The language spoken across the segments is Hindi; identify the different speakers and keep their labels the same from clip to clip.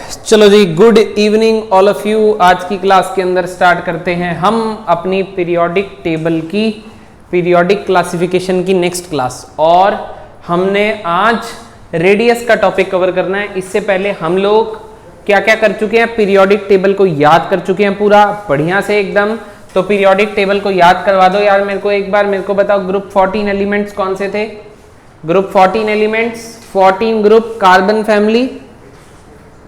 Speaker 1: चलो जी, good evening all of you. आज की क्लास के अंदर स्टार्ट करते हैं हम अपनी पीरियोडिक टेबल की पीरियोडिक क्लासिफिकेशन की नेक्स्ट क्लास। और हमने आज रेडियस का टॉपिक कवर करना है। इससे पहले हम लोग क्या क्या कर चुके हैं, पीरियोडिक टेबल को याद कर चुके हैं पूरा बढ़िया से एकदम। तो पीरियोडिक टेबल को याद करवा दो यार मेरे को एक बार। मेरे को बताओ ग्रुप 14 एलिमेंट्स कौन से थे? Group 14 elements, 14 group carbon family,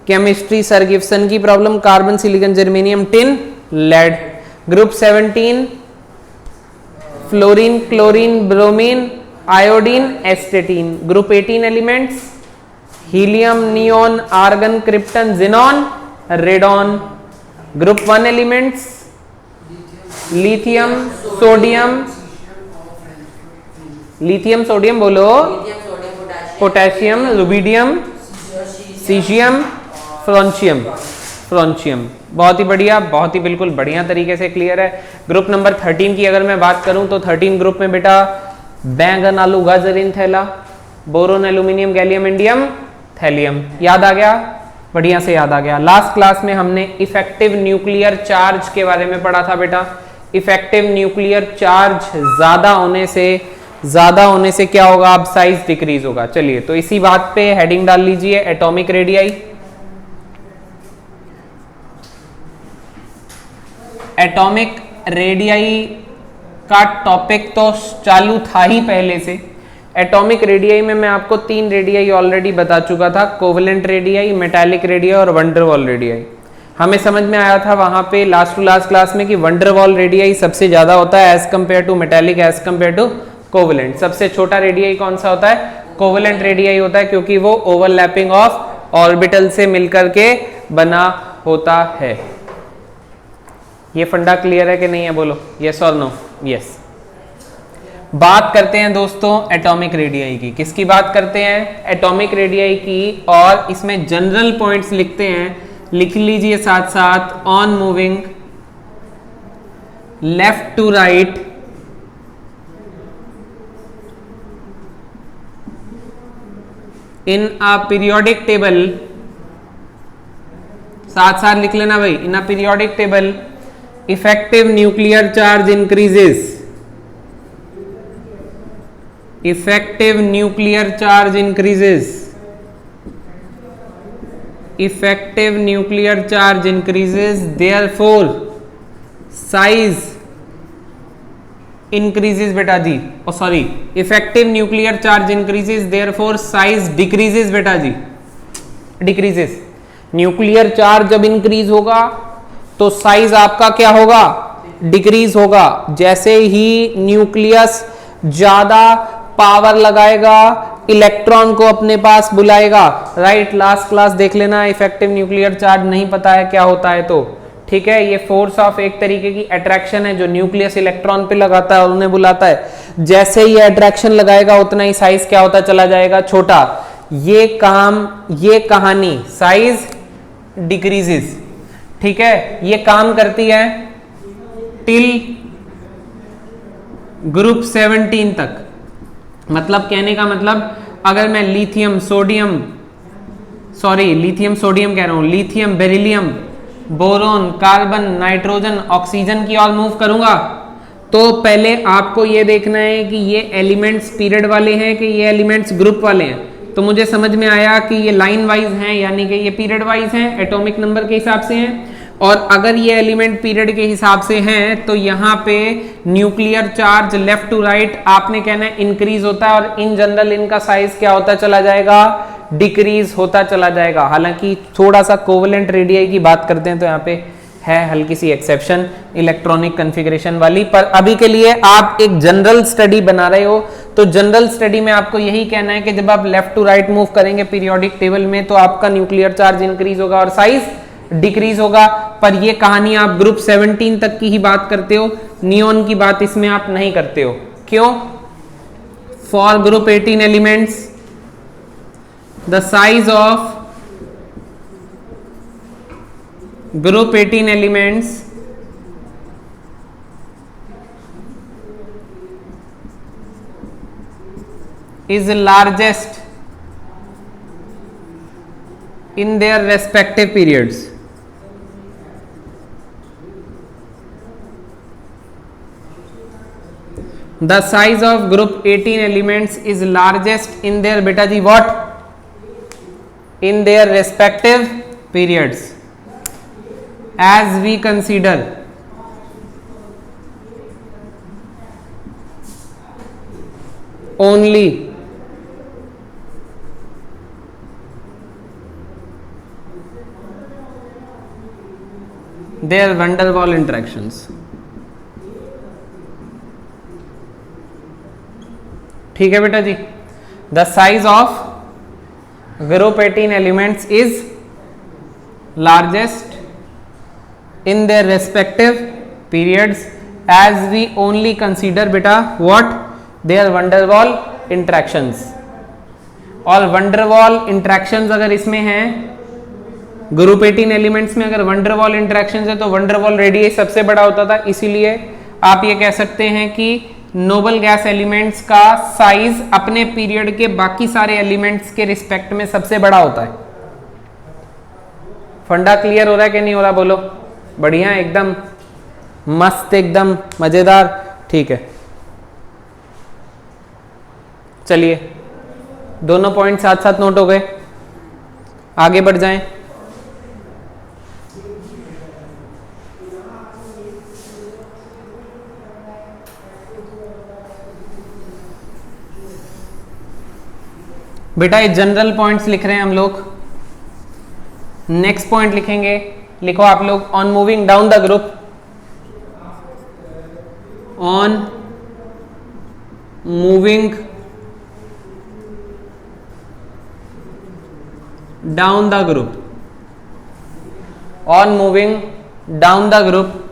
Speaker 1: chemistry sir Gibson की problem, carbon silicon germanium tin lead. Group 17 fluorine chlorine bromine iodine astatine. Group 18 elements helium neon argon krypton xenon radon. Group 1 elements lithium sodium, lithium sodium बोलो, potassium rubidium caesium francium, francium. बहुत ही बढ़िया, बहुत ही बिल्कुल बढ़िया तरीके से क्लियर है। ग्रुप नंबर 13 की अगर मैं बात करूं तो 13 ग्रुप में बेटा बैंगन आलू गाजर इन थैला, boron aluminium gallium indium thallium. याद आ गया? बढ़िया से याद आ गया। लास्ट क्लास में हमने इफेक्टिव न्यूक्लियर चार्ज के बारे में पढ़ा था बेटा। इफेक्टिव न्यूक्लियर चार्ज ज्यादा होने से क्या होगा? अब साइज डिक्रीज होगा। चलिए तो इसी बात पे हेडिंग डाल लीजिए, एटॉमिक रेडियाई। एटॉमिक रेडियाई का टॉपिक तो चालू था ही पहले से। एटॉमिक रेडियाई में मैं आपको 3 रेडियाई ऑलरेडी बता चुका था, कोवेलेंट रेडियाई, मेटालिक रेडियाई और वंडरवॉल रेडियाई। हमें समझ में आया था वहां पे लास्ट टू लास्ट क्लास में कि वंडरवॉल रेडियाई सबसे ज्यादा होता है as compare to metallic, as compare to covalent. सबसे छोटा रेडियाई कौन सा होता है? कोवेलेंट रेडियाई होता है, क्योंकि वो ओवरलैपिंग ऑफ ऑर्बिटल से मिलकर के बना होता है। ये फंडा क्लियर है कि नहीं है? बोलो यस और नो। यस। बात करते हैं दोस्तों एटॉमिक रेडियाई की। किसकी बात करते हैं? एटॉमिक रेडियाई की। और इसमें जनरल पॉइंट्स लिखते हैं, लिख लीजिए साथ साथ। On moving left to right in a periodic table, साथ साथ लिख लेना भाई। In a periodic table effective nuclear charge increases, effective nuclear charge increases, effective nuclear charge increases, therefore size increases बेटा जी। Oh sorry, effective nuclear charge increases therefore size decreases बेटा जी, डिक्रीजेस। न्यूक्लियर चार्ज जब इंक्रीज होगा तो साइज आपका क्या होगा? डिक्रीज होगा। जैसे ही न्यूक्लियस ज्यादा पावर लगाएगा, इलेक्ट्रॉन को अपने पास बुलाएगा। राइट, लास्ट क्लास देख लेना। इफेक्टिव न्यूक्लियर चार्ज नहीं पता है क्या होता है तो ठीक है, ये फोर्स ऑफ एक तरीके की अट्रैक्शन है जो न्यूक्लियस इलेक्ट्रॉन पे लगाता है और उन्हें बुलाता है। जैसे ही अट्रैक्शन लगाएगा उतना ही साइज क्या होता चला जाएगा? छोटा। ये कहानी साइज डिक्रीजेस, ठीक है, ये काम करती है टिल ग्रुप 17 तक। मतलब कहने का मतलब, अगर मैं लिथियम सोडियम कह रहा हूं, lithium beryllium boron carbon nitrogen oxygen की ओर मूव करूंगा तो पहले आपको यह देखना है कि ये एलिमेंट्स पीरियड वाले हैं कि ये एलिमेंट्स ग्रुप वाले हैं। तो मुझे समझ में आया कि ये लाइन वाइज हैं, यानी कि ये पीरियड वाइज हैं, एटॉमिक नंबर के हिसाब से हैं। और अगर ये एलिमेंट पीरियड के हिसाब से हैं तो यहाँ पे nuclear charge left to right आपने कहना है इंक्रीज होता है, और इन जनरल इनका साइज क्या होता चला जाएगा? डिक्रीज होता चला जाएगा। हालांकि थोड़ा सा कोवेलेंट रेडियाई की बात करते हैं तो यहाँ पे है हल्की सी एक्सेप्शन इलेक्ट्रॉनिक कॉन्फ़िगरेशन वाली, पर अभी के लिए आप एक जनरल स्टडी बना रहे हो तो जनरल स्टडी में आपको यही कहना है कि जब आप लेफ्ट टू राइट मूव करेंगे पीरियोडिक टेबल में तो आपका न्यूक्लियर चार्ज इंक्रीज होगा और साइज डिक्रीज होगा। पर ये कहानी आप ग्रुप 17 तक की ही बात करते हो, नियोन की बात इसमें आप नहीं करते हो। क्यों? For group 18 elements the size of group 18 elements is largest in their respective periods. The size of group 18 elements is largest in their beta ji what? In their respective periods. As we consider only their van der Waal interactions. ठीक है बेटा जी. The size of group 18 elements is largest in their respective periods as we only consider beta what? Their van der Waal interactions. और van der Waal interactions अगर इसमें हैं, ग्रुप 18 एलिमेंट्स में अगर van der Waal इंटरेक्शन है तो van der Waal रेडियस सबसे बड़ा होता था, इसीलिए आप ये कह सकते हैं कि नोबल गैस एलिमेंट्स का साइज अपने पीरियड के बाकी सारे एलिमेंट्स के रिस्पेक्ट में सबसे बड़ा होता है. फंडा क्लियर हो रहा है कि नहीं हो रहा? बोलो. बढ़िया, एकदम मस्त, एकदम मजेदार. ठीक है, चलिए दोनों पॉइंट साथ साथ नोट हो गए, आगे बढ़ जाएं. बेटा ये जनरल पॉइंट्स लिख रहे हैं हम लोग. नेक्स्ट पॉइंट लिखेंगे, लिखो आप लोग. On moving down the group, on moving down the group, on moving down the group,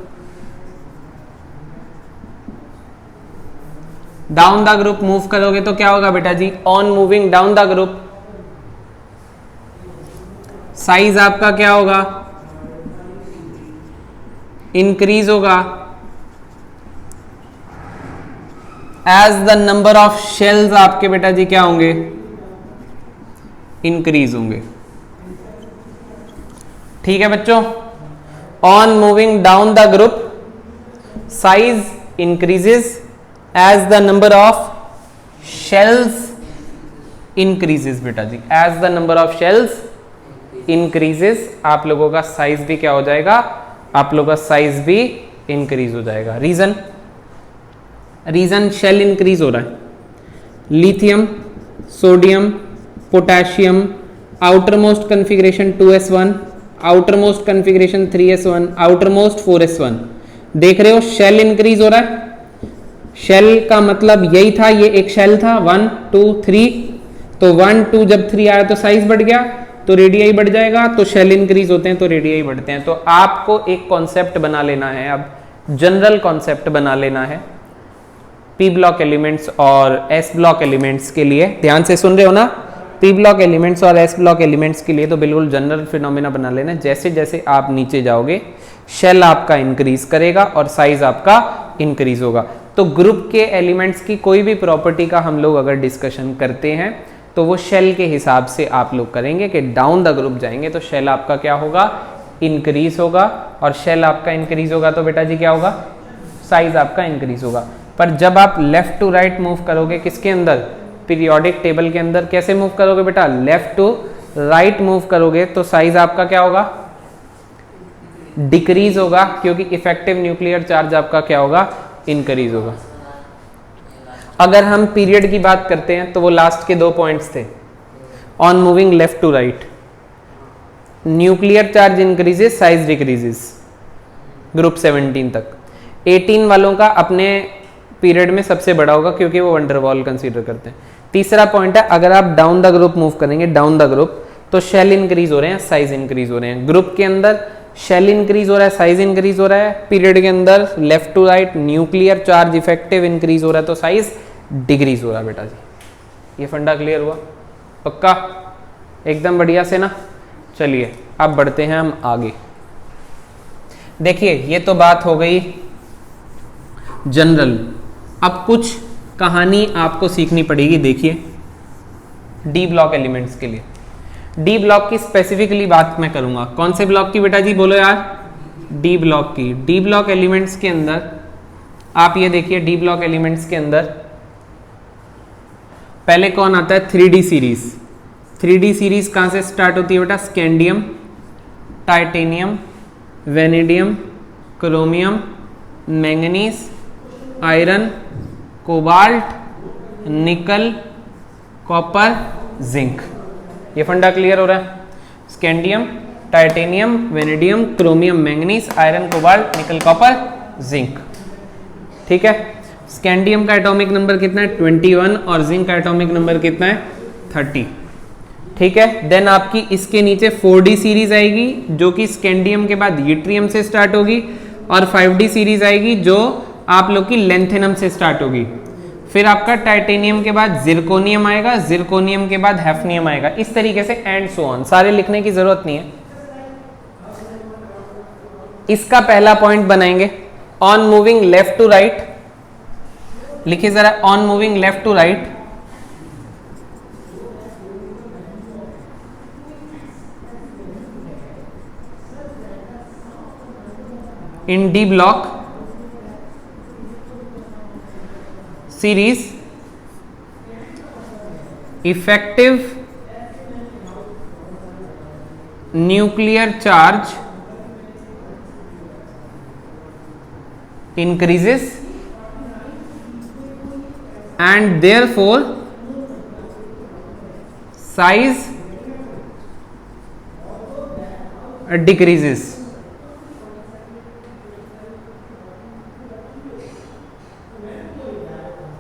Speaker 1: down the group move करोगे तो क्या होगा बेटा जी? On moving down the group size आपका क्या होगा? इंक्रीज होगा as the number of shells आपके बेटा जी क्या होंगे? इंक्रीज होंगे. ठीक है बच्चों, on moving down the group size increases as the number of shells increases. बेटा जी as the number of shells increases आप लोगों का साइज भी क्या हो जाएगा? आप लोगों का साइज भी इंक्रीज हो जाएगा. रीजन शेल इंक्रीज हो रहा है. Lithium, sodium, potassium, outer most configuration 2s1, outer most configuration 3s1, outer most 4s1. देख रहे हो शेल इंक्रीज हो रहा है. शेल का मतलब यही था, ये एक शेल था 1 2 3, तो 1 2 जब 3 आया तो साइज बढ़ गया, तो रेडियाई बढ़ जाएगा. तो शेल इंक्रीज होते हैं तो रेडियाई बढ़ते हैं. तो आपको एक कॉन्सेप्ट बना लेना है, अब जनरल कॉन्सेप्ट बना लेना है पी ब्लॉक एलिमेंट्स और एस ब्लॉक एलिमेंट्स के लिए. ध्यान से सुन रहे हो ना? पी ब्लॉक एलिमेंट्स और एस ब्लॉक एलिमेंट्स के लिए तो बिल्कुल जनरल फिनोमेना बना लेना. जैसे जैसे आप नीचे जाओगे शेल आपका इंक्रीज करेगा और साइज आपका इंक्रीज होगा. तो ग्रुप के एलिमेंट्स की कोई भी प्रॉपर्टी का हम लोग अगर डिस्कशन करते हैं तो वो शेल के हिसाब से आप लोग करेंगे कि डाउन द ग्रुप जाएंगे तो शेल आपका क्या होगा? इंक्रीज होगा. और शेल आपका इंक्रीज होगा तो बेटा जी क्या होगा? साइज आपका इंक्रीज होगा. पर जब आप लेफ्ट टू राइट मूव करोगे, किसके अंदर? पीरियोडिक टेबल के अंदर. कैसे मूव करोगे बेटा? लेफ्ट टू राइट मूव करोगे तो साइज आपका क्या होगा? डिक्रीज होगा, क्योंकि इफेक्टिव न्यूक्लियर चार्ज आपका क्या होगा? इंक्रीज होगा. अगर हम पीरियड की बात करते हैं तो वो लास्ट के 2 पॉइंट्स थे. On moving left to right, nuclear charge increases, size decreases. Group 17 तक. 18 वालों का अपने पीरियड में सबसे बड़ा होगा क्योंकि वो van der Waal कंसीडर करते हैं. तीसरा पॉइंट है, अगर आप डाउन द ग्रुप मूव करेंगे, डाउन द ग्रुप, तो शेल इंक्रीज हो रहे हैं, साइज इंक्रीज हो रहे हैं. ग्रुप के अंदर शेल इंक्रीज हो रहा है, साइज इंक्रीज हो रहा है. पीरियड के अंदर left to right nuclear charge effective increase हो रहा है तो साइज डिक्रीज हो रहा है. बेटा जी ये फंडा क्लियर हुआ? पक्का? एकदम बढ़िया से ना. चलिए अब बढ़ते हैं हम आगे. देखिए ये तो बात हो गई जनरल. अब कुछ कहानी आपको सीखनी पड़ेगी. देखिए डी ब्लॉक एलिमेंट्स के लिए. डी ब्लॉक की स्पेसिफिकली बात मैं करूंगा। कौन से ब्लॉक की बेटा जी, बोलो यार, डी ब्लॉक की। डी ब्लॉक एलिमेंट्स के अंदर आप ये देखिए, डी ब्लॉक एलिमेंट्स के अंदर पहले कौन आता है, 3D सीरीज। 3D सीरीज कहां से स्टार्ट होती है बेटा, scandium, titanium, vanadium, chromium, manganese, iron, cobalt, निकल, कॉपर, जिंक। ये फंडा क्लियर हो रहा है। Scandium, titanium, vanadium, chromium, manganese, iron, cobalt, निकल, कॉपर, जिंक। ठीक है। स्कैंडियम का एटॉमिक नंबर कितना है, 21, और जिंक का एटॉमिक नंबर कितना है, 30। ठीक है। देन आपकी इसके नीचे 4D सीरीज आएगी जो कि स्कैंडियम के बाद यूट्रियम से स्टार्ट होगी, और 5D सीरीज आएगी जो आप लोग की लेंथेनम से स्टार्ट होगी। फिर आपका टाइटेनियम के बाद जिरकोनियम आएगा, जिरकोनियम के बाद हैफनियम आएगा, इस तरीके से एंड सो ऑन। सारे लिखने की जरूरत नहीं है। इसका पहला पॉइंट बनाएंगे, on moving left to right. लिखिए जरा, on moving left to right, in D block series, effective nuclear charge increases and therefore size decreases।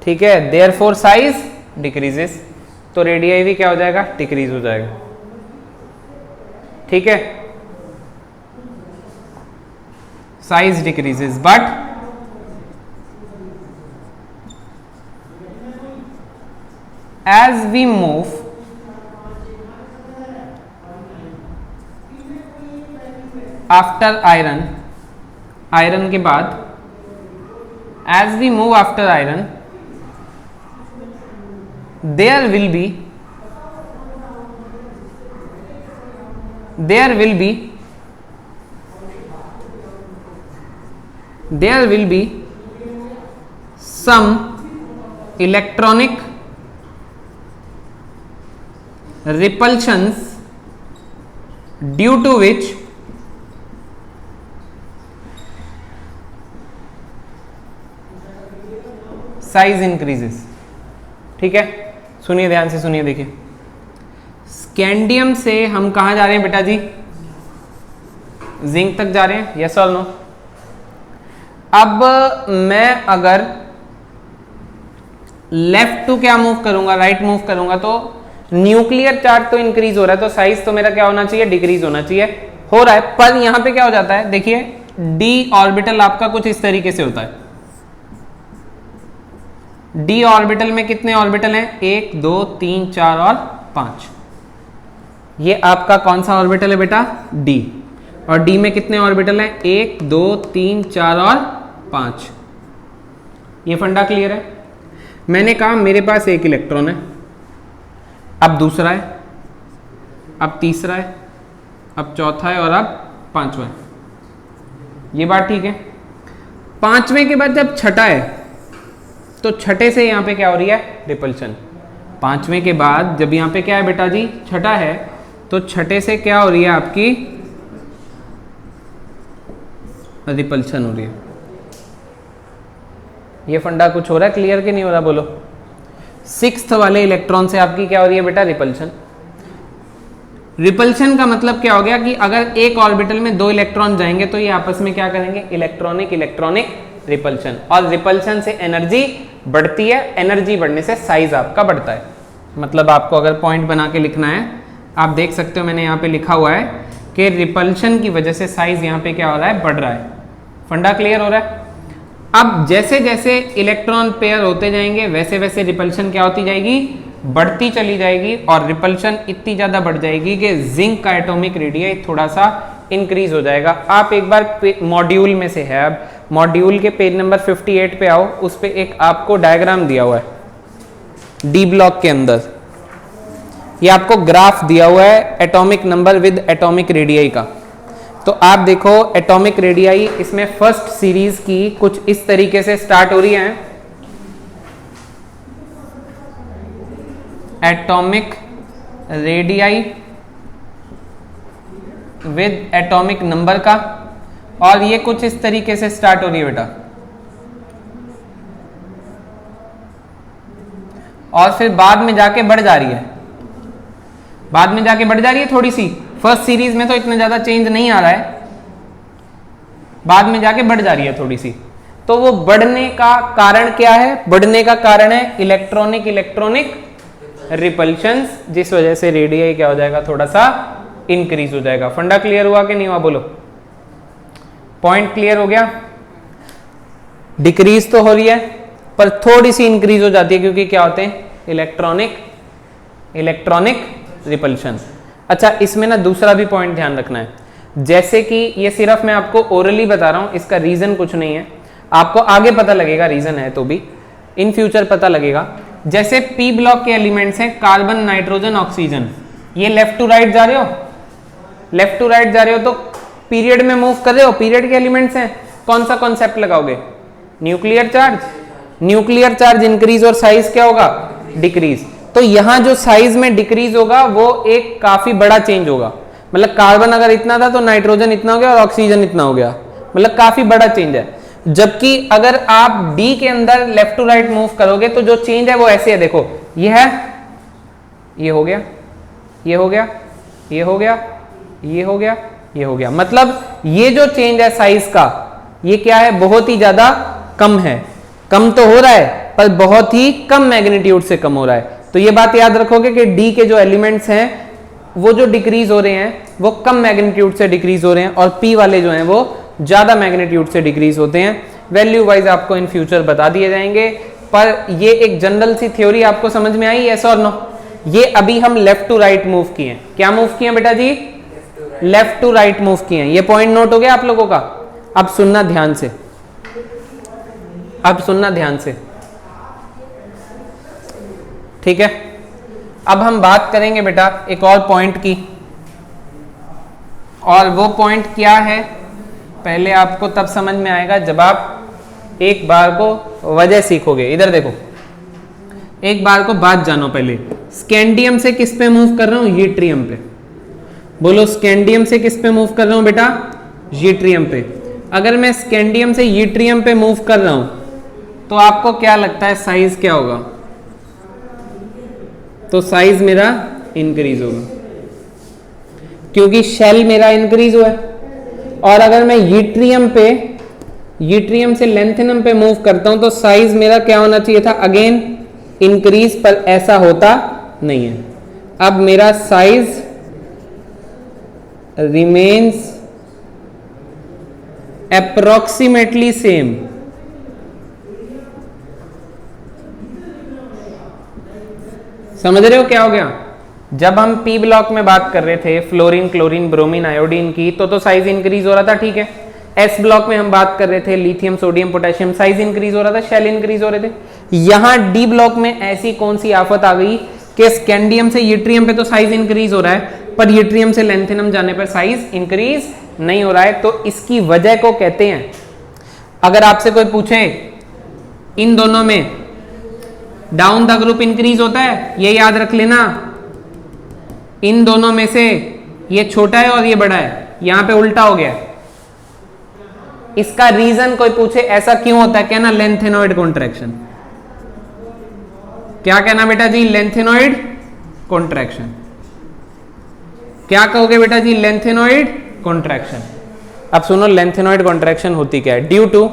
Speaker 1: ठीक है, देयरफॉर साइज डिक्रीजेस, तो रेडियाई भी क्या हो जाएगा, डिक्रीज हो जाएगा। ठीक है, size decreases, but as we move after iron, iron के बाद as we move after iron there will be some electronic repulsions due to which size increases। ठीक है, सुनिए ध्यान से, सुनिए, देखिए, स्कैंडियम से हम कहां जा रहे हैं बेटा जी, जिंक तक जा रहे हैं, यस और नो। अब मैं अगर लेफ्ट टू क्या मूव करूंगा, राइट मूव करूंगा, तो न्यूक्लियर चार्ज तो इंक्रीज हो रहा है, तो साइज तो मेरा क्या होना चाहिए, डिक्रीज होना चाहिए, हो रहा है। पर यहां पे क्या हो जाता है, देखिए, डी ऑर्बिटल आपका कुछ इस तरीके से होता है। डी ऑर्बिटल में कितने ऑर्बिटल हैं, 1 2 3 4 और 5। ये आपका कौन सा ऑर्बिटल है बेटा, डी। और डी में कितने ऑर्बिटल हैं, 1 2 3 4 और 5। ये फंडा क्लियर है। मैंने कहा मेरे पास एक इलेक्ट्रॉन है, अब दूसरा है, अब तीसरा है, अब चौथा है और अब पांचवा है। ये बात ठीक है। पांचवें के बाद जब छठा है तो छठे से यहां पे क्या हो रही है, रिपल्शन। पांचवें के बाद जब यहां पे क्या है बेटा जी, छठा है, तो छठे से क्या हो रही है आपकी, रिपल्शन हो रही है। ये फंडा कुछ हो रहा है क्लियर कि नहीं हो रहा, बोलो। सिक्स्थ वाले इलेक्ट्रॉन से आपकी क्या हो रही है बेटा, रिपल्शन। रिपल्शन का मतलब क्या हो गया कि अगर एक ऑर्बिटल में 2 इलेक्ट्रॉन जाएंगे तो ये आपस में क्या करेंगे, इलेक्ट्रॉनिक इलेक्ट्रॉनिक रिपल्शन। और रिपल्शन से एनर्जी बढ़ती है, एनर्जी बढ़ने से साइज आपका बढ़ता है। मतलब आपको अगर पॉइंट बना के लिखना है, आप देख सकते हो मैंने यहाँ पे लिखा हुआ है कि रिपल्शन की वजह से साइज यहाँ पे क्या हो रहा है, बढ़ रहा है। फंडा क्लियर हो रहा है। अब जैसे जैसे इलेक्ट्रॉन पेयर होते जाएंगे वैसे वैसे रिपल्शन क्या होती जाएगी, बढ़ती चली जाएगी, और रिपल्शन इतनी ज्यादा बढ़ जाएगी कि जिंक का एटॉमिक रेडियस थोड़ा सा इंक्रीज हो जाएगा। आप एक बार मॉड्यूल में से है, अब मॉड्यूल के पेज नंबर 58 पे आओ, उस पे एक आपको डायग्राम दिया हुआ है डी ब्लॉक के अंदर। ये आपको ग्राफ दिया हुआ है atomic number with atomic radii का। तो आप देखो एटॉमिक रेडियाई इसमें फर्स्ट सीरीज की कुछ इस तरीके से स्टार्ट हो रही है, atomic radii with atomic number का, और ये कुछ इस तरीके से स्टार्ट हो रही है बेटा, और फिर बाद में जाके बढ़ जा रही है, बाद में जाके बढ़ जा रही है थोड़ी सी। फर्स्ट सीरीज में तो इतना ज्यादा चेंज नहीं आ रहा है, बाद में जाके बढ़ जा रही है थोड़ी सी। तो वो बढ़ने का कारण क्या है? बढ़ने का कारण है इलेक्ट्रॉनिक रिपल्शंस, जिस वजह से रेडियाई क्या हो जाएगा, थोड़ा सा इंक्रीज हो जाएगा। फंडा क्लियर हुआ कि नहीं हुआ? बोलो, पॉइंट क्लियर हो गया? डिक्रीज तो हो रही है पर थोड़ी सी इंक्रीज हो जाती है, क्योंकि क्या होते हैं, इलेक्ट्रॉनिक रिपल्शन। अच्छा, इसमें ना दूसरा भी पॉइंट ध्यान रखना है, जैसे कि ये सिर्फ मैं आपको ओरली बता रहा हूं, इसका रीजन कुछ नहीं है, आपको आगे पता लगेगा, रीजन है तो भी इन फ्यूचर पता लगेगा। जैसे पी ब्लॉक के एलिमेंट्स हैं कार्बन, नाइट्रोजन, ऑक्सीजन, ये लेफ्ट टू राइट जा रहे हो, लेफ्ट टू राइट जा रहे हो तो पीरियड में मूव कर रहे हो, पीरियड के एलिमेंट्स हैं, कौन सा कॉन्सेप्ट लगाओगे? Nuclear charge. Nuclear charge increase और साइज क्या होगा? डिक्रीज। तो यहां जो साइज में डिक्रीज होगा वो एक काफी बड़ा चेंज होगा, मतलब कार्बन अगर इतना था तो नाइट्रोजन इतना हो गया और ऑक्सीजन इतना हो गया, मतलब काफी बड़ा चेंज है। जबकि अगर आप डी के अंदर लेफ्ट टू राइट मूव करोगे तो जो चेंज है वो ऐसे है, देखो ये है, ये हो गया, ये हो गया, ये हो गया, ये हो गया, ये हो गया, मतलब ये जो चेंज है साइज का, ये क्या है, बहुत ही ज्यादा कम है। कम तो हो रहा है पर बहुत ही कम मैग्नीट्यूड से कम हो रहा है। तो ये बात याद रखोगे कि डी के जो एलिमेंट्स हैं वो जो डिक्रीज हो रहे हैं वो कम मैग्नीट्यूड से डिक्रीज हो रहे हैं, और पी वाले जो हैं वो ज्यादा मैग्नीट्यूड से डिक्रीज होते हैं। वैल्यू वाइज आपको इन फ्यूचर बता दिए जाएंगे, पर ये एक जनरल सी थ्योरी आपको समझ में आई, यस और नो? ये अभी हम लेफ्ट टू राइट मूव किए हैं। क्या मूव किए हैं बेटा जी? लेफ्ट टू राइट मूव किए हैं। ये पॉइंट नोट हो गया आप लोगों का? अब सुनना ध्यान से, अब सुनना ध्यान से, ठीक है? अब हम बात करेंगे बेटा एक और पॉइंट की, और वो पॉइंट क्या है पहले आपको तब समझ में आएगा जब आप एक बार को वजह सीखोगे। इधर देखो, एक बार को बात जानो। पहले स्कैंडियम से किस पे मूव कर रहा हूं? यूट्रियम पे। बोलो, स्कैंडियम से किस पे मूव कर रहा हूं बेटा? यूट्रियम पे। अगर मैं स्कैंडियम से यूट्रियम पे मूव कर रहा हूं तो आपको क्या लगता है साइज क्या होगा? तो साइज मेरा इंक्रीज होगा, क्योंकि शेल मेरा इंक्रीज हुआ है। और अगर मैं यूट्रियम से लेंथेनम पे मूव करता हूं तो साइज मेरा क्या होना चाहिए था? अगेन इंक्रीज, पर ऐसा होता नहीं है। अब मेरा साइज रिमेन्स अप्रोक्सीमेटली सेम। समझ रहे हो क्या हो गया? जब हम पी ब्लॉक में बात कर रहे थे फ्लोरीन, क्लोरीन, ब्रोमीन, आयोडीन की, तो साइज इंक्रीज हो रहा था, ठीक है। एस ब्लॉक में हम बात कर रहे थे lithium, sodium, potassium, size increase हो रहा था, शेल इंक्रीज हो रहे थे। यहां डी ब्लॉक में ऐसी कौन सी आफत आ गई कि स्कैंडियम से यूट्रियम पे तो साइज इंक्रीज हो रहा है, पर यूट्रियम से लेंथेनम जाने पर साइज इंक्रीज नहीं हो रहा है। तो इसकी वजह को कहते हैं, अगर आपसे कोई पूछे इन दोनों में डाउन द ग्रुप इंक्रीज होता है, ये याद रख लेना, इन दोनों में से ये छोटा है और ये बड़ा है, यहां पे उल्टा हो गया है। इसका रीजन कोई पूछे ऐसा क्यों होता है, कहना लेंथेनॉइड कॉन्ट्रैक्शन। क्या कहना बेटा जी? Lanthanoid contraction. क्या कहोगे बेटा जी? Lanthanoid contraction. अब सुनो लेंथेनॉइड कॉन्ट्रैक्शन होती क्या है? Due to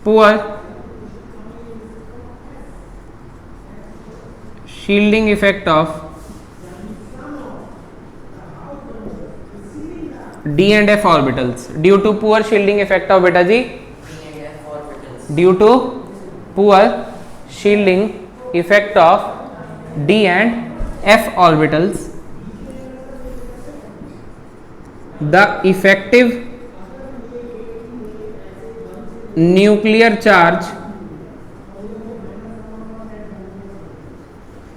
Speaker 1: poor shielding effect of d and f orbitals, due to poor shielding effect of beta ji, due to poor shielding effect of d and f orbitals, the effective nuclear charge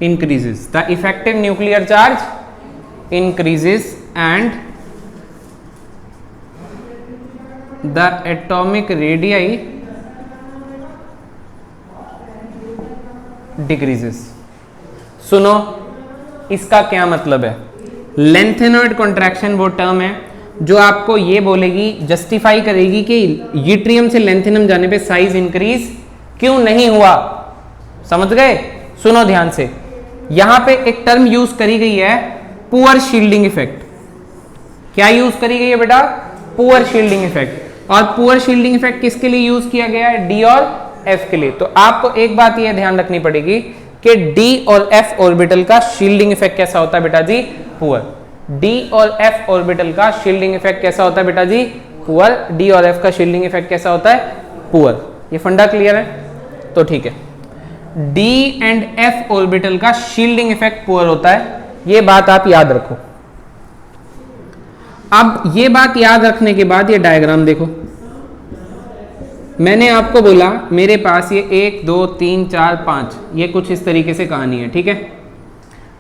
Speaker 1: increases. The effective nuclear charge increases and the atomic radii decreases. सुनो इसका क्या मतलब है? लेंथेनॉइड कॉन्ट्रैक्शन वो टर्म है जो आपको ये बोलेगी, जस्टिफाई करेगी कि यूट्रियम से लेंथेनम जाने पे साइज इंक्रीज क्यों नहीं हुआ। समझ गए? सुनो ध्यान से, यहां पे एक टर्म यूज करी गई है पुअर शील्डिंग इफेक्ट। क्या यूज करी गई है बेटा? Poor shielding effect. और पुअर शील्डिंग इफेक्ट किसके लिए यूज किया गया है? डी और एफ के लिए। तो आपको एक बात यह ध्यान रखनी पड़ेगी कि डी और एफ ऑर्बिटल का शील्डिंग इफेक्ट कैसा होता है बेटा जी? पुअर। डी और एफ ऑर्बिटल का शील्डिंग इफेक्ट कैसा होता है बेटा जी? पुअर। डी और एफ का शील्डिंग इफेक्ट कैसा होता है? पुअर। ये फंडा क्लियर है? तो ठीक है, डी एंड एफ ऑर्बिटल का शील्डिंग इफेक्ट पुअर होता है, ये बात आप याद रखो। अब ये बात याद रखने के बाद ये डायग्राम देखो। मैंने आपको बोला मेरे पास ये 1 2 3 4 5 ये कुछ इस तरीके से कहानी है, ठीक है।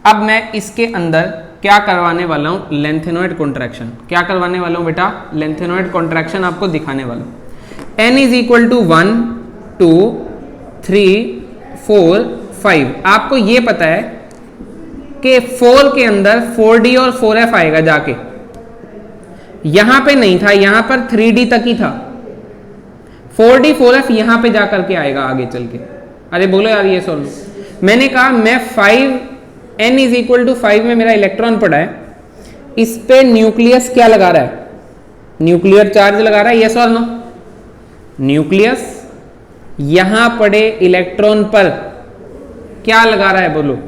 Speaker 1: अब मैं इसके अंदर क्या करवाने वाला हूं? Lanthanoid contraction. क्या करवाने वाला हूं बेटा? लेंथेनॉइड कॉन्ट्रैक्शन आपको दिखाने वाला हूं। n is equal to 1 2 3 4 5। आपको ये पता है कि 4 के अंदर 4d और 4f आएगा जाके, यहां पे नहीं था, यहां पर 3d तक ही था। 4d 4f यहां पे जाकर के आएगा आगे चल के। अरे बोलो यार ये सॉल्व। मैंने कहा मैं 5 n इज इक्वल टू 5 में मेरा इलेक्ट्रॉन पड़ा है, इस पे न्यूक्लियस क्या लगा रहा है? न्यूक्लियर चार्ज लगा रहा है, यस और नो? न्यूक्लियस यहां पड़े इलेक्ट्रॉन पर क्या लगा रहा है? बोलो।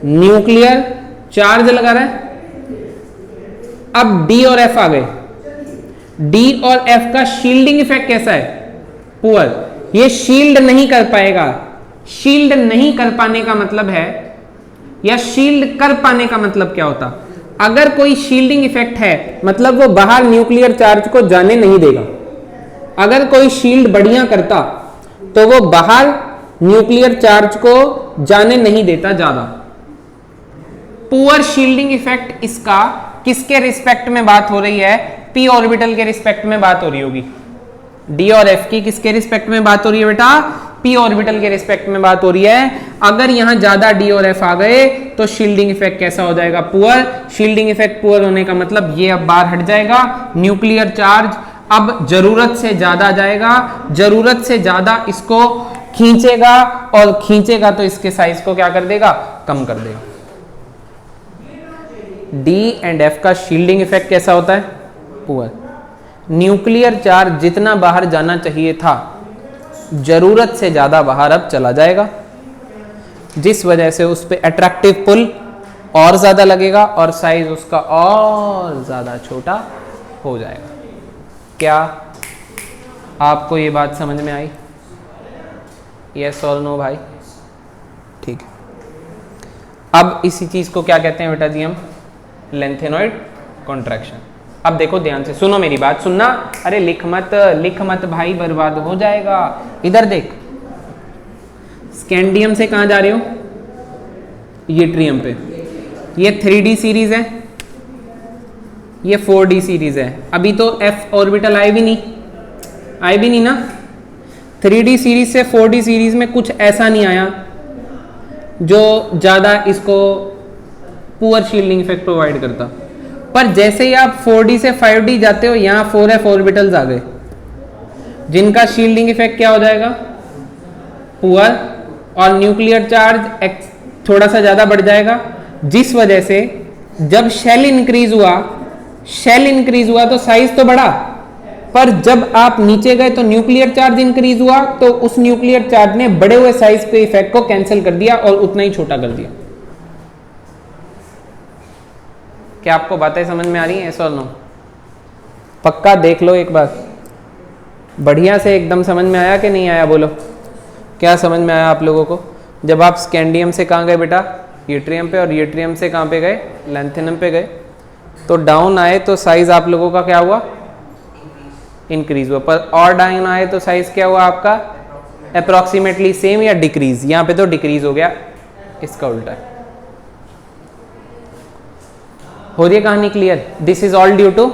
Speaker 1: न्यूक्लियर चार्ज लगा रहा है। अब डी और एफ आ गए। डी और एफ का शील्डिंग इफेक्ट कैसा है? पुअर। ये शील्ड नहीं कर पाएगा। शील्ड नहीं कर पाने का मतलब है, या शील्ड कर पाने का मतलब क्या होता? अगर कोई शील्डिंग इफेक्ट है मतलब वो बाहर न्यूक्लियर चार्ज को जाने नहीं देगा। अगर कोई शील्ड बढ़िया करता तो वो बाहर न्यूक्लियर चार्ज को जाने नहीं देता ज्यादा। पुअर शील्डिंग इफेक्ट इसका किसके रिस्पेक्ट में बात हो रही है? पी ऑर्बिटल के रिस्पेक्ट में बात हो रही होगी। डी और एफ की किसके रिस्पेक्ट में बात हो रही है बेटा? पी ऑर्बिटल के रिस्पेक्ट में बात हो रही है। अगर यहां ज्यादा डी और एफ आ गए तो शील्डिंग इफेक्ट कैसा हो जाएगा? पुअर। शील्डिंग इफेक्ट पुअर होने का मतलब ये अब बाहर हट जाएगा, न्यूक्लियर चार्ज अब जरूरत से ज्यादा जाएगा, जरूरत से ज्यादा इसको खींचेगा, और खींचेगा तो इसके साइज को क्या कर देगा? कम कर देगा। डी एंड एफ का शील्डिंग इफेक्ट कैसा होता है? पुअर। न्यूक्लियर चार्ज जितना बाहर जाना चाहिए था जरूरत से ज्यादा बाहर अब चला जाएगा, जिस वजह से उस पर अट्रैक्टिव पुल और ज्यादा लगेगा और साइज उसका और ज्यादा छोटा हो जाएगा। क्या आपको ये बात समझ में आई? यस और नो भाई? ठीक है। अब इसी चीज को क्या कहते हैं बेटा जी? हम लेंथेनॉइड कॉन्ट्रैक्शन। अब देखो ध्यान से सुनो मेरी बात, सुनना। अरे लिख मत भाई, बर्बाद हो जाएगा। इधर देख, स्कैंडियम से कहां जा रहे हो? यूट्रियम पे। ये 3d सीरीज है, ये 4d सीरीज है। अभी तो f ऑर्बिटल आई भी नहीं ना। 3d सीरीज से 4d सीरीज में कुछ ऐसा नहीं आया जो ज्यादा इसको पुअर शील्डिंग इफेक्ट प्रोवाइड करता। पर जैसे ही आप 4d से 5d जाते हो, यहां 4f ऑर्बिटल्स आ गए, जिनका शील्डिंग इफेक्ट क्या हो जाएगा? पुअर। और न्यूक्लियर चार्ज थोड़ा सा ज्यादा बढ़ जाएगा, जिस वजह से जब शेल इंक्रीज हुआ तो साइज तो बढ़ा, पर जब आप नीचे गए तो न्यूक्लियर चार्ज इंक्रीज हुआ, तो उस न्यूक्लियर चार्ज ने बढ़े हुए साइज के इफेक्ट को कैंसिल कर दिया और उतना ही छोटा कर दिया। क्या आपको बातें समझ में आ रही हैं? ऐसा और नो? पक्का देख लो एक बार, बढ़िया से एकदम समझ में आया कि नहीं आया? बोलो, क्या समझ में आया आप लोगों को? जब आप स्कैंडियम से कहाँ गए बेटा? यूट्रियम पे। और यूट्रियम से कहाँ पे गए? लेंथेनम पे गए। तो डाउन आए तो साइज आप लोगों का क्या हुआ? इंक्रीज हुआ। पर और डाउन आए तो साइज क्या हुआ आपका? अप्रोक्सीमेटली सेम या डिक्रीज? यहाँ पे तो डिक्रीज हो गया। इसका उल्टा है। हो रही है कहानी clear? This is all due to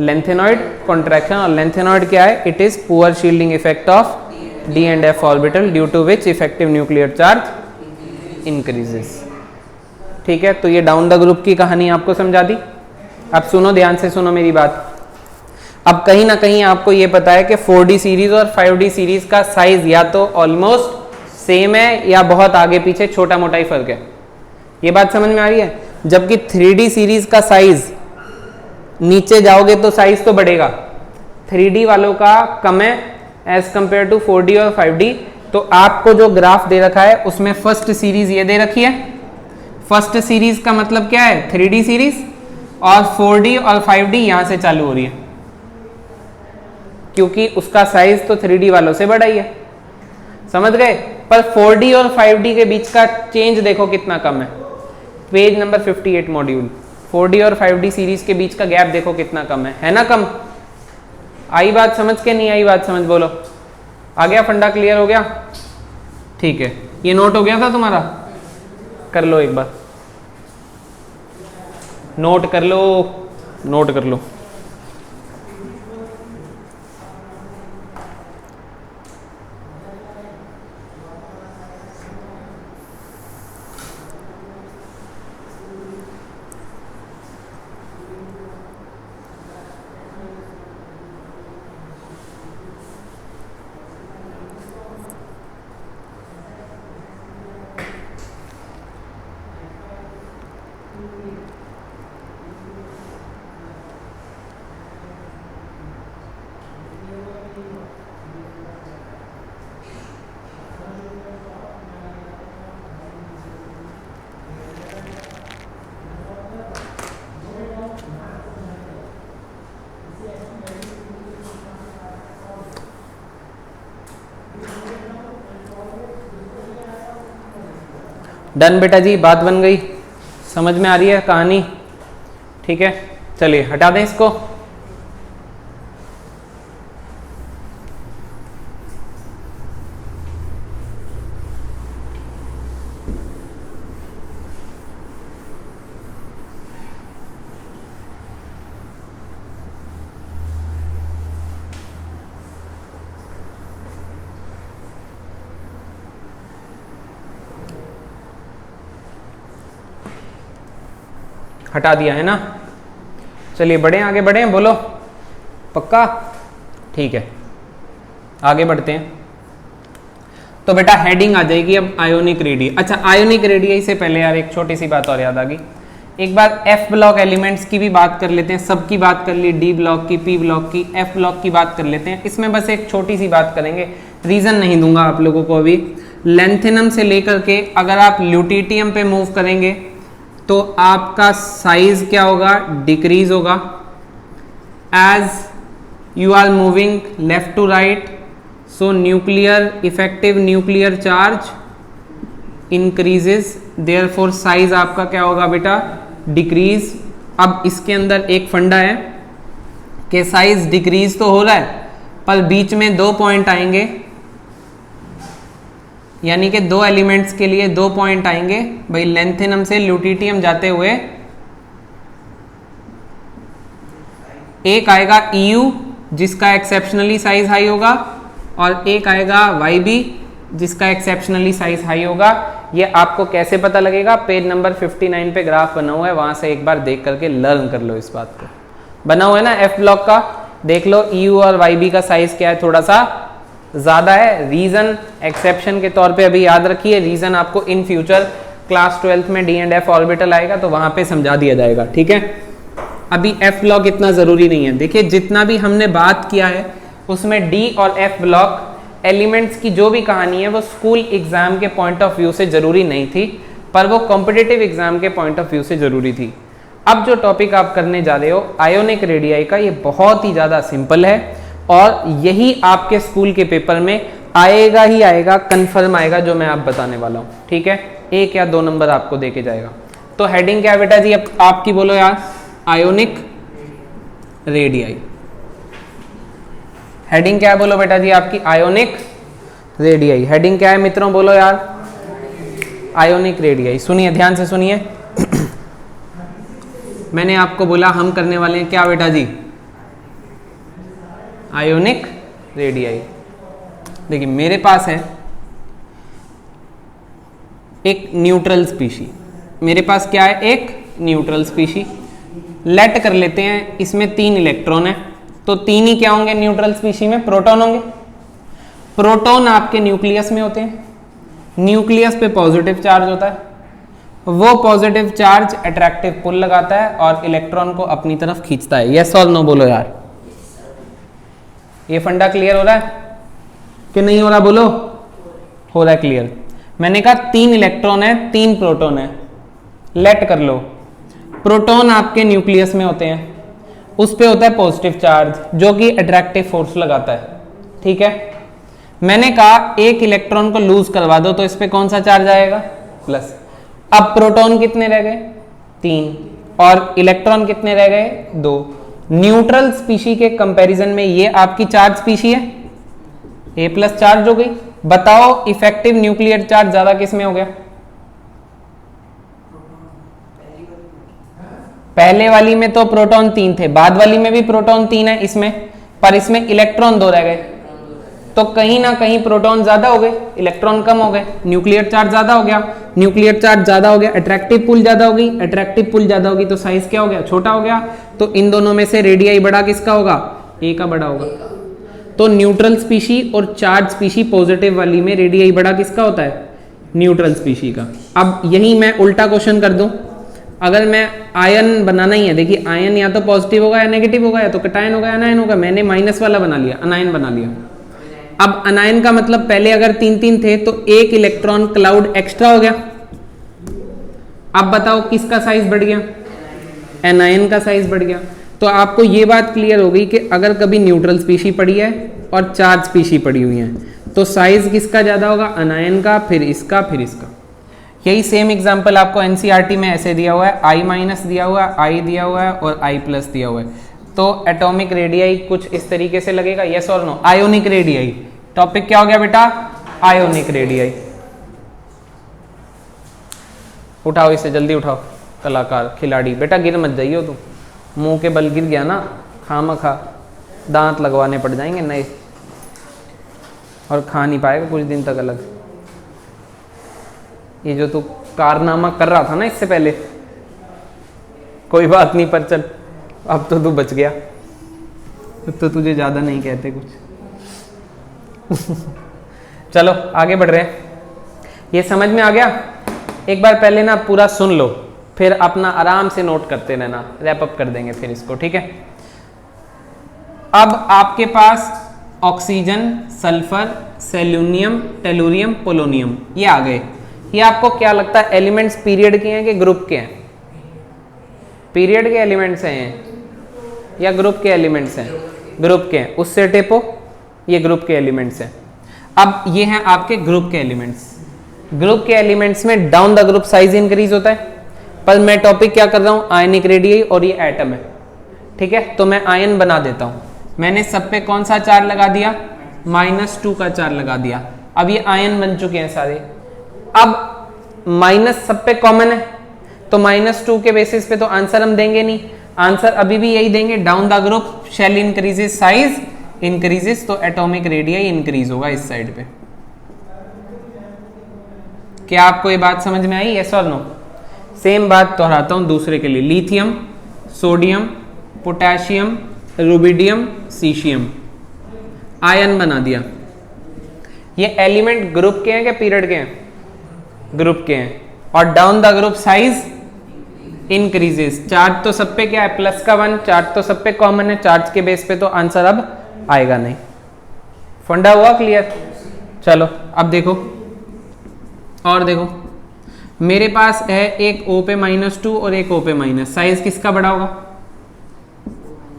Speaker 1: lanthanoid contraction, और लेंथेनॉइड क्या है? It is poor shielding effect of D and F orbital due to which effective nuclear charge increases. ठीक है, तो ये डाउन द ग्रुप की कहानी आपको समझा दी। अब सुनो, ध्यान से सुनो मेरी बात। अब कहीं ना कहीं आपको ये पता है कि 4D सीरीज और 5D सीरीज का साइज या तो ऑलमोस्ट सेम है या बहुत आगे पीछे छोटा मोटा ही फर्क है। ये बात समझ में आ रही है? जबकि 3D सीरीज का साइज, नीचे जाओगे तो साइज तो बढ़ेगा, 3D वालों का कम है एज कंपेयर टू 4D और 5D। तो आपको जो ग्राफ दे रखा है उसमें फर्स्ट सीरीज ये दे रखी है। फर्स्ट सीरीज का मतलब क्या है? 3D सीरीज, और 4D और 5D यहां से चालू हो रही है, क्योंकि उसका साइज तो 3D वालों से बड़ा ही है। समझ गए? पर 4D और 5D के बीच का चेंज देखो कितना कम है। पेज नंबर 58 मॉड्यूल, 4D और 5D सीरीज के बीच का गैप देखो कितना कम है ना? कम। आई बात समझ के? नहीं आई बात समझ? बोलो, आ गया? फंडा क्लियर हो गया? ठीक है, ये नोट हो गया था तुम्हारा? कर लो एक बार, नोट कर लो, नोट कर लो। डन बेटा जी, बात बन गई, समझ में आ रही है कहानी? ठीक है, चलिए हटा दें इसको। हटा दिया है ना? चलिए बढ़े, आगे बढ़े, बोलो पक्का? ठीक है, आगे बढ़ते हैं। तो बेटा हेडिंग आ जाएगी अब आयोनिक रेडियाई। अच्छा, आयोनिक रेडियाई से पहले यार एक छोटी सी बात और याद आ गई। एक बार एफ ब्लॉक एलिमेंट्स की भी बात कर लेते हैं। सबकी बात कर ली, डी ब्लॉक की, पी ब्लॉक की, एफ ब्लॉक की बात कर लेते हैं। इसमें बस एक छोटी सी बात करेंगे, रीजन नहीं दूंगा आप लोगों को अभी। लेंथेनम से लेकर के अगर आप ल्यूटिटियम पे मूव करेंगे तो आपका साइज क्या होगा? डिक्रीज होगा। As you are moving left to right, so nuclear effective nuclear charge increases, therefore size आपका क्या होगा बेटा? डिक्रीज। अब इसके अंदर एक फंडा है कि साइज डिक्रीज तो हो रहा है पर बीच में 2 पॉइंट आएंगे, यानी कि 2 एलिमेंट्स के लिए 2 पॉइंट आएंगे। भाई लेंथेनम से ल्यूटिटियम जाते हुए एक आएगा EU जिसका एक्सेप्शनली साइज हाई होगा, और एक आएगा YB जिसका एक्सेप्शनली साइज हाई होगा। ये आपको कैसे पता लगेगा? पेज नंबर 59 पे ग्राफ बना हुआ है, वहां से एक बार देख करके लर्न कर लो इस बात को। बना हुआ है ना एफ ब्लॉक का? देख लो EU और YB का साइज क्या है, थोड़ा सा ज्यादा है। रीजन एक्सेप्शन के तौर पे अभी याद रखिए, रीजन आपको इन फ्यूचर क्लास 12th में डी एंड एफ ऑर्बिटल आएगा तो वहां पे समझा दिया जाएगा। ठीक है, अभी एफ ब्लॉक इतना जरूरी नहीं है। देखिए जितना भी हमने बात किया है उसमें डी और एफ ब्लॉक एलिमेंट्स की जो भी कहानी है वो स्कूल एग्जाम के पॉइंट ऑफ व्यू से जरूरी नहीं थी, पर वो कॉम्पिटिटिव एग्जाम के पॉइंट ऑफ व्यू से जरूरी थी। अब जो टॉपिक आप करने जा रहे हो आयोनिक रेडियाई का, ये बहुत ही ज्यादा सिंपल है और यही आपके स्कूल के पेपर में आएगा ही आएगा, कंफर्म आएगा, जो मैं आप बताने वाला हूं। ठीक है, 1 या 2 नंबर आपको देके जाएगा। तो हेडिंग क्या है बेटा जी? अब आपकी बोलो यार, आयोनिक रेडियाई। हेडिंग क्या है बोलो बेटा जी आपकी? Ionic radii. हेडिंग क्या है मित्रों? बोलो यार, आयोनिक रेडियाई। सुनिए ध्यान से सुनिए मैंने आपको बोला हम करने वाले हैं क्या बेटा जी, आयोनिक रेडियाई। देखिए मेरे पास है एक न्यूट्रल स्पीशी, मेरे पास क्या है, एक न्यूट्रल स्पीशी। लेट कर लेते हैं इसमें 3 इलेक्ट्रॉन है, तो 3 ही क्या होंगे न्यूट्रल स्पीशी में, प्रोटॉन होंगे। प्रोटॉन आपके न्यूक्लियस में होते हैं, न्यूक्लियस पे पॉजिटिव चार्ज होता है, वो पॉजिटिव चार्ज अट्रैक्टिव पुल लगाता है और इलेक्ट्रॉन को अपनी तरफ खींचता है। यस और नो बोलो यार, ये फंडा क्लियर हो रहा है कि नहीं हो रहा, बोलो हो रहा है क्लियर। मैंने कहा 3 इलेक्ट्रॉन है 3 प्रोटॉन है, लेट कर लो। प्रोटॉन आपके न्यूक्लियस में होते हैं, उस पे होता है पॉजिटिव चार्ज जो कि अट्रैक्टिव फोर्स लगाता है, ठीक है। मैंने कहा एक इलेक्ट्रॉन को लूज करवा दो तो इस पे कौन सा चार्ज आएगा, प्लस। अब प्रोटॉन कितने रह गए, 3 और इलेक्ट्रॉन कितने रह गए, 2। न्यूट्रल स्पीशी के कंपैरिजन में ये आपकी चार्ज स्पीशी है, A प्लस चार्ज हो गई। बताओ इफेक्टिव न्यूक्लियर चार्ज ज्यादा किस में हो गया, पहले वाली में तो प्रोटॉन 3 थे, बाद वाली में भी प्रोटॉन 3 है इसमें, पर इसमें इलेक्ट्रॉन 2 रह गए, तो कहीं ना कहीं प्रोटॉन ज्यादा हो गए, इलेक्ट्रॉन कम हो गए, न्यूक्लियर चार्ज ज्यादा हो गया। न्यूक्लियर चार्ज ज्यादा हो गया, अट्रैक्टिव पुल ज्यादा हो गई, अट्रैक्टिव पुल ज्यादा होगी तो साइज क्या हो गया, छोटा हो गया। तो इन दोनों में से रेडियाई बड़ा किसका होगा, ए का बड़ा होगा। तो न्यूट्रल स्पीशी और चार्ज स्पीशी पॉजिटिव वाली में रेडियाई बड़ा किसका होता है, न्यूट्रल स्पीशी का। अब यही मैं उल्टा क्वेश्चन कर दूं, अगर मैं आयन बनाना ही है, देखिए आयन या तो पॉजिटिव होगा या नेगेटिव होगा, या तो कटायन होगा या अनायन होगा, मैंने माइनस वाला बना लिया, अनायन बना लिया। अब अनायन का मतलब पहले अगर 3-3 थे तो एक इलेक्ट्रॉन क्लाउड एक्स्ट्रा हो गया। अब बताओ किसका साइज बढ़ गया, एनायन का साइज बढ़ गया। तो आपको ये बात क्लियर हो गई कि अगर कभी न्यूट्रल स्पीशी पड़ी है और चार्ज स्पीशी पड़ी हुई है तो साइज किसका ज्यादा होगा, अनायन का, फिर इसका, फिर इसका। यही सेम एग्जांपल आपको एनसीईआरटी में ऐसे दिया हुआ है, I माइनस दिया हुआ है, I दिया हुआ है और I प्लस दिया हुआ है। तो एटॉमिक रेडियाई कुछ इस तरीके से लगेगा, यस और नो। आयोनिक रेडियाई, टॉपिक क्या हो गया बेटा, आयोनिक रेडियाई। उठाओ इसे, जल्दी उठाओ, कलाकार खिलाड़ी। बेटा गिर मत जाइयो तुम, मुंह के बल गिर गया ना खामखा दांत लगवाने पड़ जाएंगे नए, और खा नहीं पाएगा कुछ दिन तक अलग। ये जो तू कारनामा कर रहा था ना इससे पहले, कोई बात नहीं, पर चल अब तो तू बच गया, तो तुझे ज्यादा नहीं कहते कुछ। चलो आगे बढ़ रहे हैं, ये समझ में आ गया। एक बार पहले ना पूरा सुन लो, फिर अपना आराम से नोट करते रहना, रैप अप कर देंगे फिर इसको, ठीक है। अब आपके पास ऑक्सीजन, सल्फर, सेलुनियम, टेलुरियम, पोलोनियम ये आ गए। ये आपको क्या लगता है एलिमेंट्स पीरियड के हैं कि ग्रुप के हैं, पीरियड के एलिमेंट्स हैं या ग्रुप के एलिमेंट्स हैं, ग्रुप के हैं। उससे टेपो, ये ग्रुप के एलिमेंट्स हैं। अब ये हैं आपके ग्रुप के एलिमेंट्स। ग्रुप के एलिमेंट्स में down the group size increase होता है, पर मैं टॉपिक क्या कर रहा हूं, आयनिक रेडियाई, और ये एटम है, ठीक है। तो मैं आयन बना देता हूं, मैंने सब पे कौन सा चार्ज लगा दिया, -2 का चार्ज लगा दिया। अब ये आयन बन चुके हैं सारे। अब माइनस सब पे कॉमन है, तो -2 के बेसिस पे तो आंसर हम देंगे नहीं, आंसर अभी भी यही देंगे, down the group shell increases, size increases, तो एटॉमिक रेडियाई इंक्रीज होगा इस साइड पे। क्या आपको ये बात समझ में आई, यस और नो। सेम बात दोहराता हूं दूसरे के लिए, lithium, sodium, potassium, rubidium, caesium, ion बना दिया। ये एलिमेंट ग्रुप के हैं कि पीरियड के हैं, ग्रुप के हैं, और down the group size increases. Charge तो सब पे क्या है, प्लस का 1, चार्ज तो सब पे कॉमन है, चार्ज के बेस पे तो आंसर अब आएगा नहीं। फंडा हुआ क्लियर। चलो अब देखो, और देखो मेरे पास है एक O पे -2 और एक O पे माइनस, साइज किसका बड़ा होगा,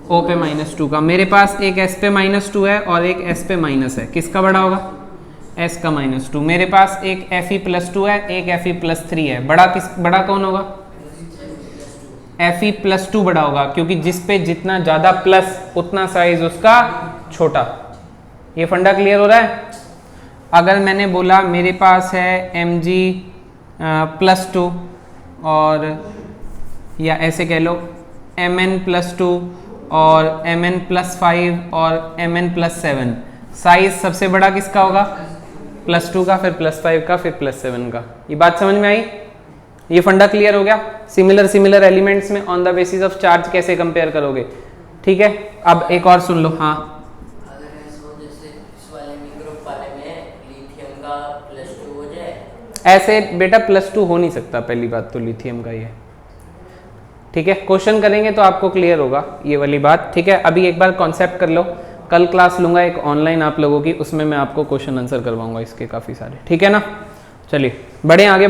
Speaker 1: O पे -2 का। मेरे पास एक S पे -2 है और एक S पे माइनस है, किसका बड़ा होगा, S का -2। मेरे पास एक Fe+2 है, एक Fe+3 है, बड़ा कौन होगा, Fe+2 बड़ा होगा, क्योंकि जिस पे जितना ज्यादा प्लस उतना साइज उसका छोटा। ये फंडा क्लियर हो रहा है। अगर मैंने बोला मेरे पास है Mg +2 और या ऐसे कह लो Mn+2 और Mn+5 और Mn+7। साइज सबसे बड़ा किसका होगा? +2 का, फिर +5 का, फिर +7 का। ये बात समझ में आई? ये फंडा क्लियर हो गया? सिमिलर एलिमेंट्स में on the basis of charge कैसे कंपेयर करोगे, ठीक है। अब एक और सुन लो। हाँ, ऐसे बेटा +2 हो नहीं सकता, पहली बात तो लिथियम का ये, ठीक है। क्वेश्चन करेंगे तो आपको क्लियर होगा ये वाली बात, ठीक है। अभी एक बार कॉन्सेप्ट कर लो, कल क्लास लूंगा एक ऑनलाइन आप लोगों की, उसमें मैं आपको क्वेश्चन आंसर करवाऊंगा इसके काफ़ी सारे, ठीक है ना। चलिए बढ़े, आगे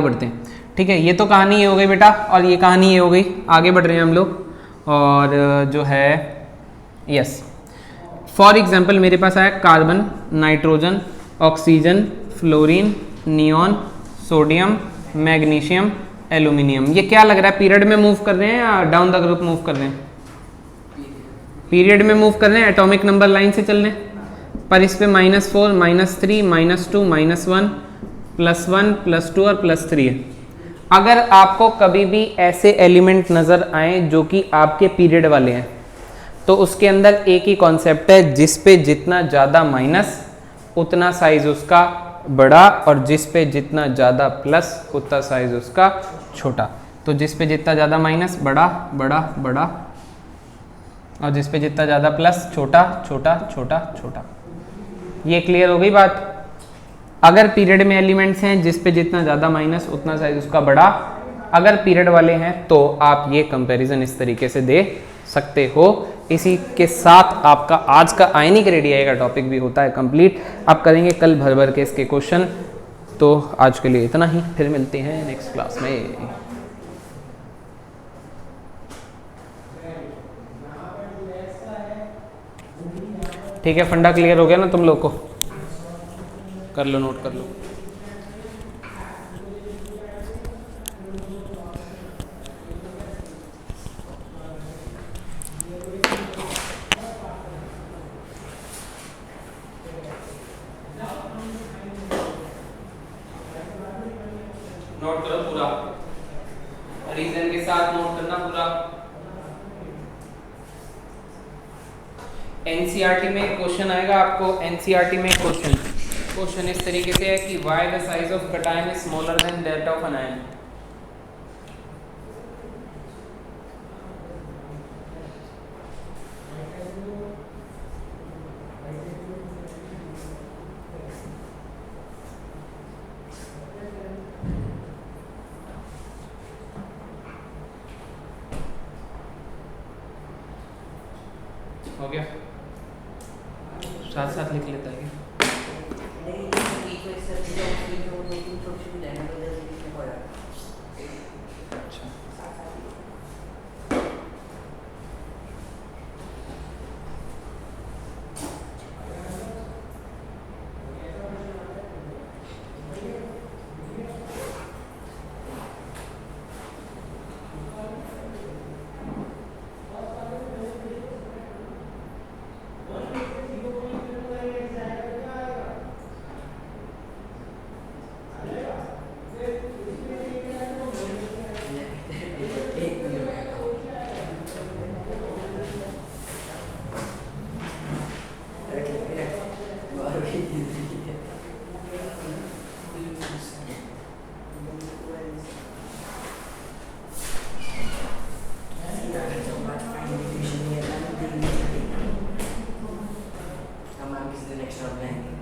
Speaker 1: बढ़ते हैं, ठीक है। ये तो कहानी ये हो गई बेटा, और ये कहानी ये हो गई। आगे बढ़ रहे हैं हम लोग, और जो है यस, फॉर एग्जाम्पल मेरे पास आया carbon, nitrogen, oxygen, fluorine, neon, sodium, magnesium, aluminium. ये क्या लग रहा है, पीरियड में मूव कर रहे हैं या डाउन द ग्रुप मूव कर रहे हैं? पीरियड में मूव कर रहे हैं, एटॉमिक नंबर लाइन से चल रहे हैं। पर इस पे -4, -3, -2, -1, +1, +2 और +3 है। अगर आपको कभी भी ऐसे एलिमेंट नजर आए जो कि आपके पीरियड वाले हैं, तो उसके अंदर एक ही कॉन्सेप्ट है, जिस पे जितना ज़्यादा माइनस उतना साइज उसका बड़ा, और जिस पे जितना ज़्यादा प्लस उतना साइज उसका छोटा। तो जिस पे जितना ज़्यादा माइनस बड़ा बड़ा बड़ा, और जिस पे जितना ज़्यादा प्लस छोटा छोटा छोटा छोटा। ये क्लियर हो गई बात? अगर पीरियड में एलिमेंट्स हैं जिस पे जितना ज़्यादा माइनस उतना साइज उसका बड़ा, अगर पीरियड वाले हैं तो आप ये कंपैरिजन इस तरीके से दे सकते हो। इसी के साथ आपका आज का आयनिक रेडियाई का टॉपिक भी होता है कंप्लीट। आप करेंगे कल भर के इसके क्वेश्चन। तो आज के लिए इतना ही, फिर मिलते हैं नेक्स्ट क्लास में। ठीक है, फंडा क्लियर हो गया ना तुम लोग को? कर लो, नोट कर लो। नोट करो पूरा, रीजन के साथ नोट करना पूरा। एनसीईआरटी में क्वेश्चन आएगा आपको, एनसीईआरटी में क्वेश्चन इस तरीके से है कि why the size of cation is smaller than that of an anion. हो गया? साथ साथ लिख लेता है क्या? अच्छा,
Speaker 2: the next round.